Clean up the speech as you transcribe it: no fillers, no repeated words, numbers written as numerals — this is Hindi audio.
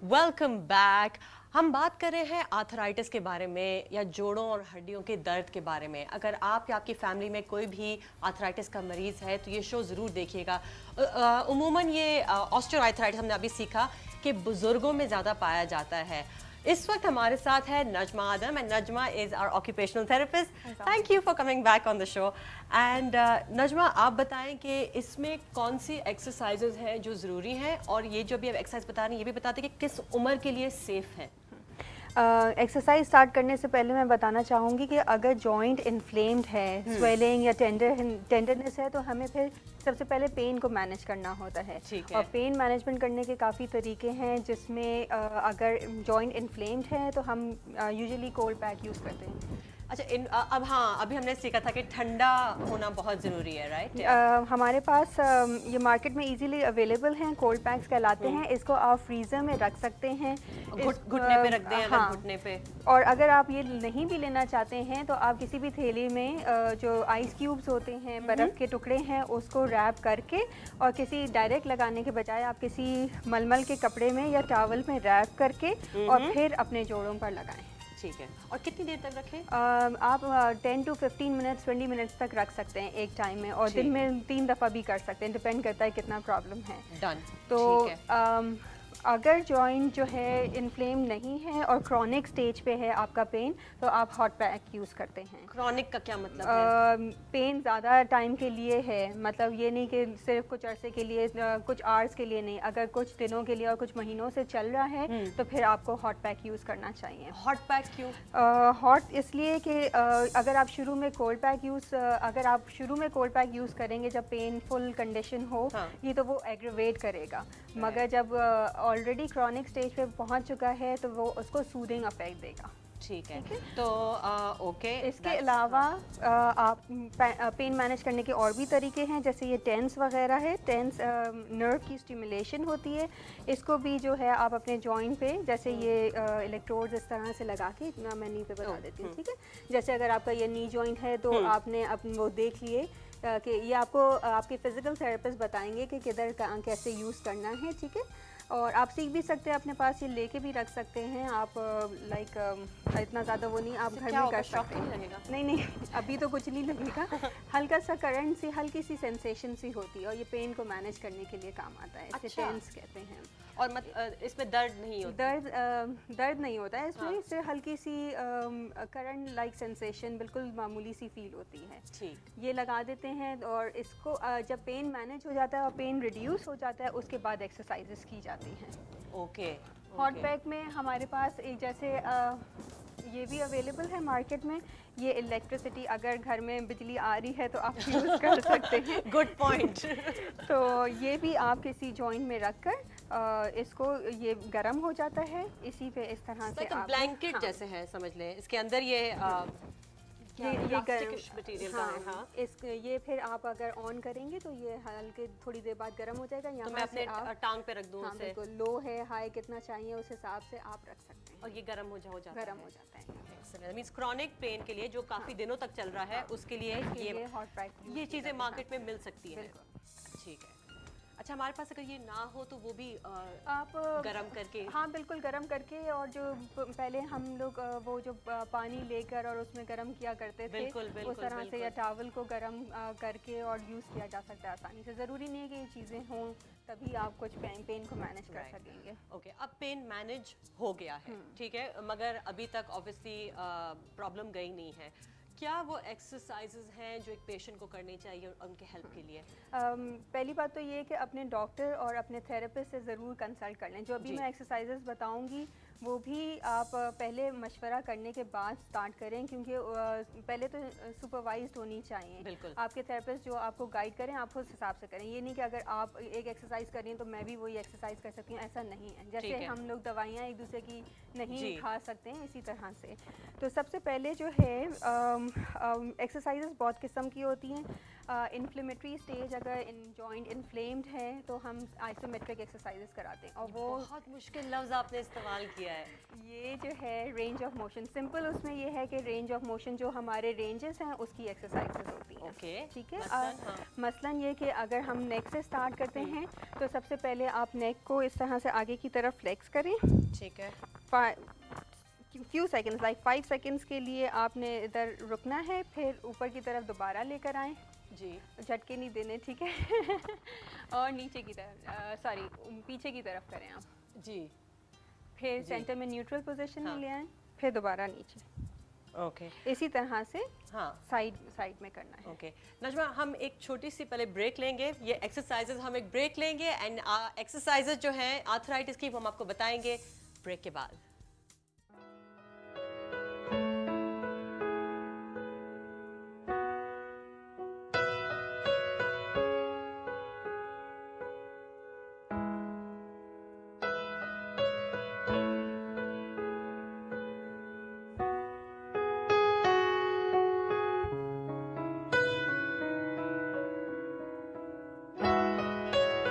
Welcome back. हम बात कर रहे हैं आर्थराइटिस के बारे में या जोड़ों और हड्डियों के दर्द के बारे में। अगर आप या आपकी फैमिली में कोई भी आर्थराइटिस का मरीज है तो ये शो ज़रूर देखिएगा। उमूमन ये ऑस्टियोआर्थराइटिस हमने अभी सीखा कि बुजुर्गों में ज़्यादा पाया जाता है। इस वक्त हमारे साथ है Najma Adam and Najma is our occupational therapist. Thank you for coming back on the show. And Najma, आप बताएं कि इसमें कौन सी एक्सरसाइजेज हैं जो ज़रूरी हैं, और ये जो भी आप एक्सरसाइज बता रही हैं ये भी बताते कि किस उम्र के लिए सेफ़ है। एक्सरसाइज स्टार्ट करने से पहले मैं बताना चाहूँगी कि अगर जॉइंट इन्फ्लेम्ड है, स्वेलिंग या टेंडरनेस है, तो हमें फिर सबसे पहले पेन को मैनेज करना होता है। और पेन मैनेजमेंट करने के काफ़ी तरीके हैं, जिसमें अगर जॉइंट इन्फ्लेम्ड है तो हम यूजुअली कोल्ड पैक यूज़ करते हैं। अच्छा, अब हाँ, अभी हमने सीखा था कि ठंडा होना बहुत ज़रूरी है, राइट? हमारे पास ये मार्केट में इजीली अवेलेबल हैं, कोल्ड पैक्स कहलाते हैं। इसको आप फ्रीज़र में रख सकते हैं, घुटने पे रख दें। हाँ, घुटने पे। और अगर आप ये नहीं भी लेना चाहते हैं तो आप किसी भी थैली में जो आइस क्यूब्स होते हैं, बर्फ़ के टुकड़े हैं, उसको रैप करके और किसी डायरेक्ट लगाने के बजाय आप किसी मलमल के कपड़े में या टॉवल में रैप करके और फिर अपने जोड़ों पर लगाएं। ठीक है। और कितनी देर तक रखें? आप 10 to 15 मिनट्स 20 मिनट्स तक रख सकते हैं एक टाइम में, और दिन में 3 दफ़ा भी कर सकते हैं, डिपेंड करता है कितना प्रॉब्लम है। डन। तो अगर जॉइंट जो है इन्फ्लेम नहीं है और क्रॉनिक स्टेज पे है आपका पेन, तो आप हॉट पैक यूज़ करते हैं। क्रॉनिक का क्या मतलब है? पेन ज़्यादा टाइम के लिए है, मतलब ये नहीं कि सिर्फ कुछ अरसे के लिए, कुछ आवर्स के लिए नहीं, अगर कुछ दिनों के लिए और कुछ महीनों से चल रहा है तो फिर आपको हॉट पैक यूज़ करना चाहिए। हॉट पैक क्यों? हॉट इसलिए कि अगर आप शुरू में कोल्ड पैक यूज़ करेंगे जब पेनफुल कंडीशन हो, ये तो वो एग्रवेट करेगा। मगर जब ऑलरेडी क्रॉनिक स्टेज पे पहुंच चुका है तो वो उसको सूदिंग इफेक्ट देगा। ठीक है। तो ओके। इसके अलावा आप पेन मैनेज करने के और भी तरीके हैं, जैसे ये टेंस वगैरह है। टेंस नर्व की स्टिमुलेशन होती है, इसको भी जो है आप अपने जॉइंट पे, जैसे ये इलेक्ट्रोड्स इस तरह से लगा के, मैं नी पे बता देती हूँ, ठीक है। जैसे अगर आपका ये नी जॉइंट है तो आपने वो देख लिए कि ये आपको आपके फिजिकल थेरेपिस्ट बताएंगे कि किधर कैसे यूज़ करना है, ठीक है। और आप सीख भी सकते हैं, अपने पास ये लेके भी रख सकते हैं आप। इतना ज़्यादा वो नहीं, आप घर में कर सकते हैं। नहीं, अभी तो कुछ नहीं लगेगा। हल्का सा करंट सी, हल्की सी सेंसेशन सी होती है, और ये पेन को मैनेज करने के लिए काम आता है। इसे टेंस कहते हैं। और इसमें दर्द नहीं होता? दर्द नहीं होता है इसमें। सिर्फ हल्की सी करंट लाइक सेंसेशन, बिल्कुल मामूली सी फील होती है। ठीक। ये लगा देते हैं, और इसको जब पेन मैनेज हो जाता है और पेन रिड्यूस हो जाता है, उसके बाद एक्सरसाइजेस की जाती हैं। ओके। हॉट पैक में हमारे पास एक जैसे ये भी अवेलेबल है मार्केट में। ये इलेक्ट्रिसिटी, अगर घर में बिजली आ रही है तो आप यूज़ कर सकते हैं। Good point. तो ये भी आप किसी जॉइंट में रखकर इसको, ये गर्म हो जाता है, इसी पे इस तरह से आप ब्लैंकेट जैसे है, समझ लें। इसके अंदर ये मटेरियल का है। हाँ। ये फिर आप अगर ऑन करेंगे तो ये हल्के थोड़ी देर बाद गर्म हो जाएगा। यहाँ तो मैं अपने टांग पे रख दूँ? हाँ, बिल्कुल। लो है, हाई कितना चाहिए उस हिसाब से आप रख सकते हैं, और ये गर्म हो जाता है। एक्सीलेंट। मींस क्रॉनिक पेन के लिए जो काफ़ी दिनों तक चल रहा है, उसके लिए ये हॉट पैक, ये चीज़ें मार्केट में मिल सकती है। ठीक है। अच्छा, हमारे पास अगर ये ना हो तो वो भी आप गरम करके? हाँ, बिल्कुल गरम करके। और जो पहले हम लोग वो जो पानी लेकर और उसमें गरम किया करते थे, उस तरह से या टॉवल को गरम करके और यूज़ किया जा सकता है आसानी से। ज़रूरी नहीं है कि ये चीज़ें हों तभी आप कुछ पेन को मैनेज कर सकेंगे। ओके। अब पेन मैनेज हो गया है, ठीक है, मगर अभी तक ऑब्वियसली प्रॉब्लम गई नहीं है। क्या वो एक्सरसाइजेज हैं जो एक पेशेंट को करनी चाहिए उनके हेल्प के लिए? पहली बात तो ये है कि अपने डॉक्टर और अपने थेरेपिस्ट से ज़रूर कंसल्ट कर लें। जो अभी मैं एक्सरसाइजेज बताऊंगी वो भी आप पहले मशवरा करने के बाद स्टार्ट करें, क्योंकि पहले तो सुपरवाइज्ड होनी चाहिए। बिल्कुल। आपके थेरेपिस्ट जो आपको गाइड करें, आप उस हिसाब से करें। ये नहीं कि अगर आप एक एक्सरसाइज कर रही हैं तो मैं भी वही एक्सरसाइज कर सकती हूँ, ऐसा नहीं है। जैसे हम लोग दवाइयाँ एक दूसरे की नहीं खा सकते हैं, इसी तरह से। तो सबसे पहले जो है एक्सरसाइजेस बहुत किस्म की होती हैं। इन्फ्लेमेटरी स्टेज अगर जॉइंट इन्फ्लेम्ड है तो हम आइसोमेट्रिक एक्सरसाइजेस कराते हैं। और वो बहुत मुश्किल लफ्ज़ आपने इस्तेमाल किया है। ये जो है रेंज ऑफ मोशन, सिंपल उसमें ये है कि रेंज ऑफ मोशन जो हमारे रेंजेस हैं उसकी एक्सरसाइजेस होती हैं। ओके, ठीक है। हाँ। मसलन ये कि अगर हम नेक से स्टार्ट करते हैं तो सबसे पहले आप नेक को इस तरह से आगे की तरफ फ्लेक्स करें। ठीक है। फ्यू सेकंड्स, लाइक 5 सेकंड्स के लिए आपने इधर रुकना है, फिर ऊपर की तरफ दोबारा लेकर आएँ जी, झटके नहीं देने, ठीक है। और नीचे की तरफ सॉरी पीछे की तरफ करें आप जी, फिर जी। सेंटर में न्यूट्रल पोजीशन हाँ। में ले आएँ, फिर दोबारा नीचे। ओके, इसी तरह से हाँ। साइड में करना है। ओके नजमा, हम एक छोटी सी पहले ब्रेक लेंगे। ये एक्सरसाइजेज हम एक ब्रेक लेंगे एंड एक्सरसाइजेज जो हैं आर्थराइटिस की वो हम आपको बताएंगे ब्रेक के बाद।